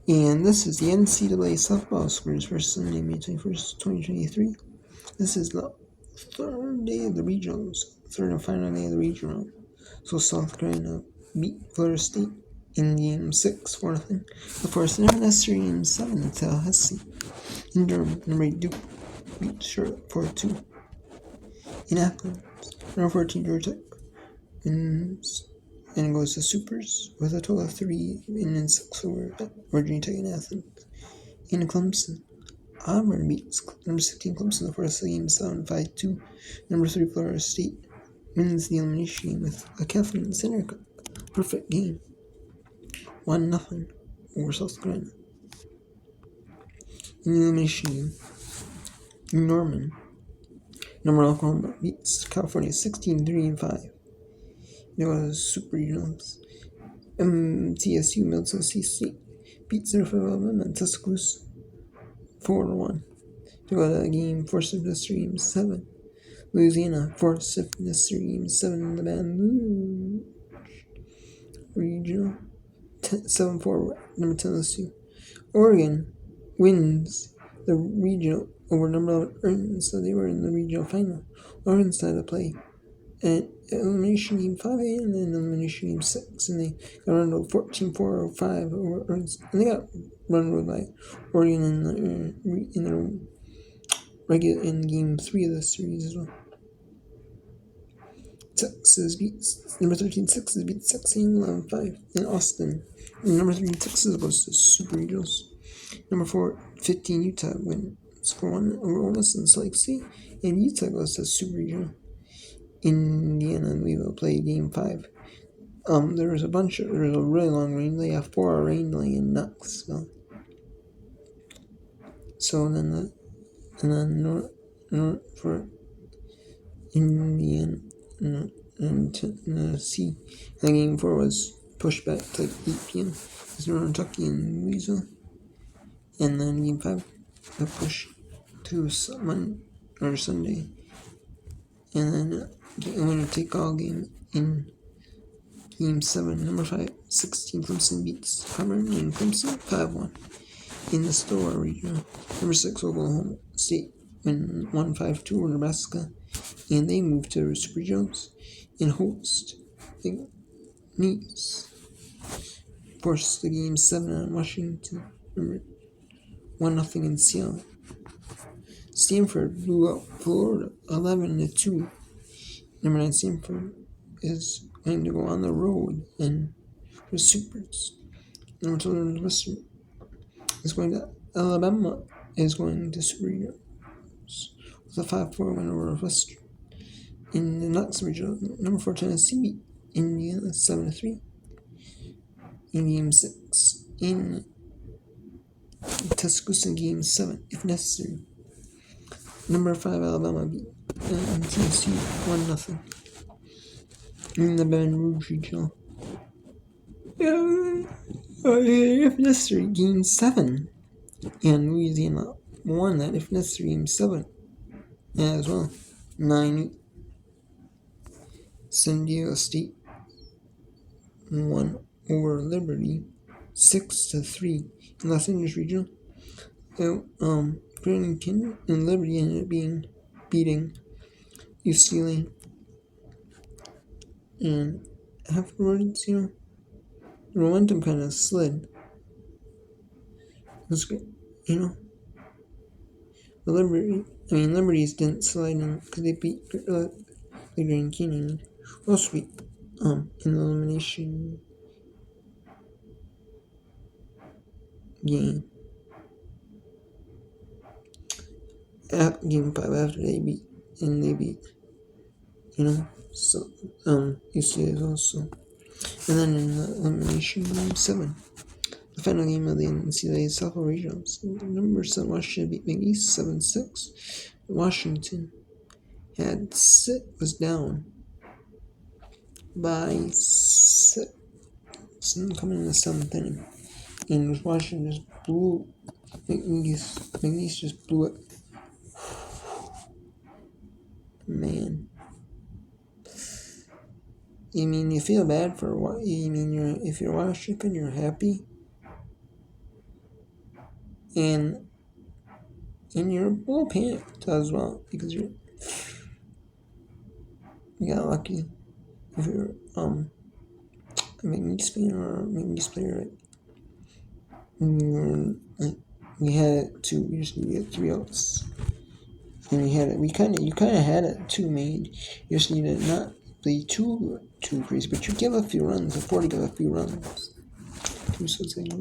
And this is the NCAA softball scores for Sunday, May 21st, 2023. This is the third day of the regionals, third and final day of the regional. So South Carolina beat Florida State in game 6 4-0. Before never necessary game 7 Tallahassee. In Durham, number 8 Duke beat Charlotte 4-2. In Athens, number 14 Georgia Tech wins and goes to Supers with a total of 3 and 6 over Virginia Tech in Athens. In Clemson, Auburn beats number 16 Clemson the first game 7-5-2. Number 3 Florida State wins the elimination game with a Kathleen Center Cup. Perfect game. 1-0 over South Carolina. In the elimination game, Norman, number Oklahoma beats California 16-3-5. It was Super Regionals. TSU Middle Tennessee State beats North Alabama and Tuscaloosa 4-1. It was a game 4 necessary game 7. Louisiana 4 necessary game 7 in the Baton Regional 7-4 number 10 LSU. Oregon wins the regional over number 11 Oregon, so they were in the regional final. Oregon started to play at elimination game 5 and then elimination game 6, and they got run over 14-4-5 over Oregon, and they got run over by Oregon in their regular in game 3 of the series as well. Texas beats number 13 Texas beats 16-11-5 in Austin. And number 3 Texas goes to Super Regionals. Number 15 Utah wins 4-1 over Ole Miss in Salt Lake City, and Utah goes to Super Regional. Indiana, and we will play game 5. There was a really long rain delay, a 4-hour rain delay in Knoxville. So then for Indiana and Tennessee, and game 4 was pushed back to 8 p.m. It's Northern Kentucky and Louisville, and then game 5 got pushed to Sunday, and then a winner-take-all game in game 7. Number 16 Clemson beats Auburn and Clemson 5-1 in the Story region. Number 6 Oklahoma State win 1-5-2 over Nebraska, and they move to Super Jones and host Nice. Forced the game 7 on Washington. Number 1-0 in Seattle. Stanford blew out Florida 11-2. Number 9 Stanford is going to go on the road and for Supers. Number 12 Northwestern is going to Alabama is going to Super Regionals with a 5-4 win over Northwestern. In the Knox region, number 4 Tennessee beat Indiana 7-3 in game 6. In Tuscaloosa game 7, if necessary. Number 5 Alabama beat Tennessee 1-0 in the Baton Rouge regional. If necessary, game 7, and Louisiana won that if necessary game 7 as well. 9 San Diego State won over Liberty 6-3 in Los Angeles regional. Burlington and Liberty ended up beating UCLA, and afterwards, the momentum kind of slid. It was great, But Liberty's didn't slide in because they beat Grand Canyon. Also beat in the elimination game. At game 5 after they beat UCLA as well. So, and then in the elimination game 7, the final game of the NCAA softball regionals, number 7 Washington beat McEast 7-6. Washington was down by 6 coming in the 7th inning, and Washington just blew McEast just blew it. Man, you feel bad for what? If you're Washington, you're happy. and your bullpen as well, because you got lucky if you're a McNeese fan or a McNeese player. We had it two. We just needed 3 outs, and you kind of had it 2 made. You just needed not play too crazy, but you give a few runs. Afford to give a few runs. So it's like,